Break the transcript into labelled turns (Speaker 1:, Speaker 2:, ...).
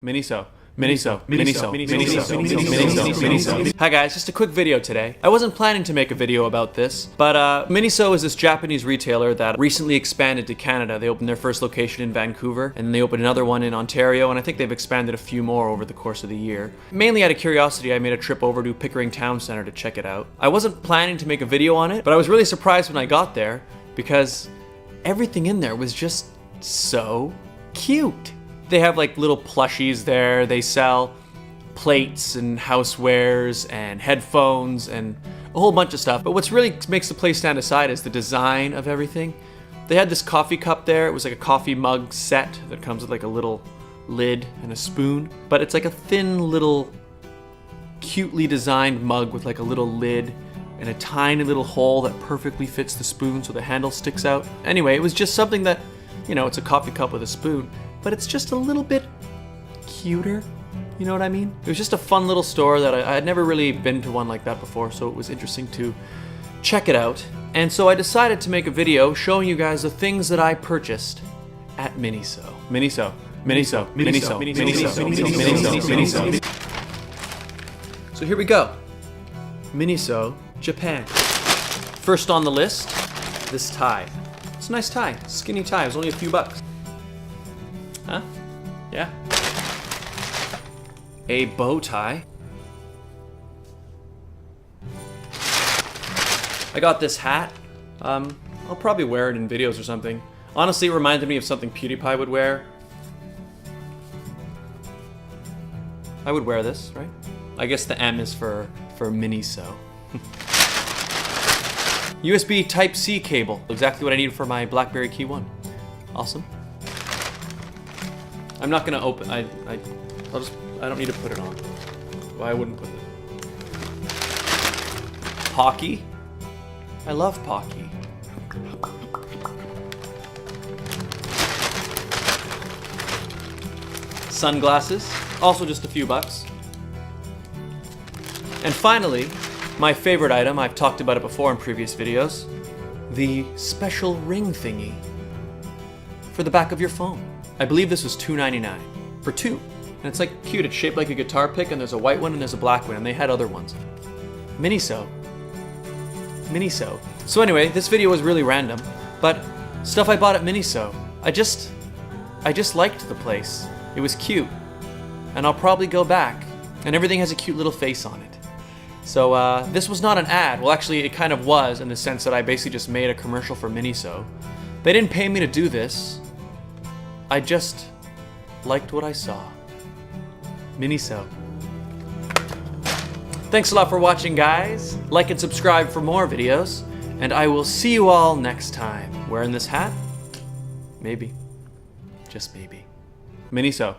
Speaker 1: Miniso. Hi guys, just a quick video today. I wasn't planning to make a video about this, but Miniso is this Japanese retailer that recently expanded to Canada. They opened their first location in Vancouver, and then they opened another one in Ontario, and I think they've expanded a few more over the course of the year. Mainly out of curiosity, I made a trip over to Pickering Town Center to check it out. I wasn't planning to make a video on it, but I was really surprised when I got there because everything in there was just so cute. They have like little plushies there. They sell plates and housewares and headphones and a whole bunch of stuff. But what's really makes the place stand aside is the design of everything. They had this coffee cup there. It was like a coffee mug set that comes with like a little lid and a spoon. But it's like a thin little cutely designed mug with like a little lid and a tiny little hole that perfectly fits the spoon so the handle sticks out. Anyway, it was just something that, you know, it's a coffee cup with a spoon, but it's just a little bit cuter. You know what I mean? It was just a fun little store that I had never really been to one like that before, so it was interesting to check it out. And so I decided to make a video showing you guys the things that I purchased at Miniso. Miniso. So here we go. Miniso, Japan. First on the list, this tie. It's a nice tie, skinny tie. It was only a few bucks. Huh? Yeah. A bow tie. I got this hat. I'll probably wear it in videos or something. Honestly, it reminded me of something PewDiePie would wear. I would wear this, right? I guess the M is for Miniso. USB Type-C cable. Exactly what I need for my BlackBerry Key 1. Awesome. I'm not gonna open. I don't need to put it on. Well, I wouldn't put it. Pocky. I love Pocky. Sunglasses. Also just a few bucks. And finally, my favorite item. I've talked about it before in previous videos. The special ring thingy for the back of your phone. I believe this was $2.99 for two. And it's like cute, it's shaped like a guitar pick, and there's a white one and there's a black one, and they had other ones. Miniso. So anyway, this video was really random, but stuff I bought at Miniso. I just liked the place. It was cute. And I'll probably go back. And everything has a cute little face on it. So this was not an ad. Well, actually it kind of was in the sense that I basically just made a commercial for Miniso. They didn't pay me to do this. I just liked what I saw. Miniso. Thanks a lot for watching, guys. Like and subscribe for more videos. And I will see you all next time. Wearing this hat? Maybe. Just maybe. Miniso.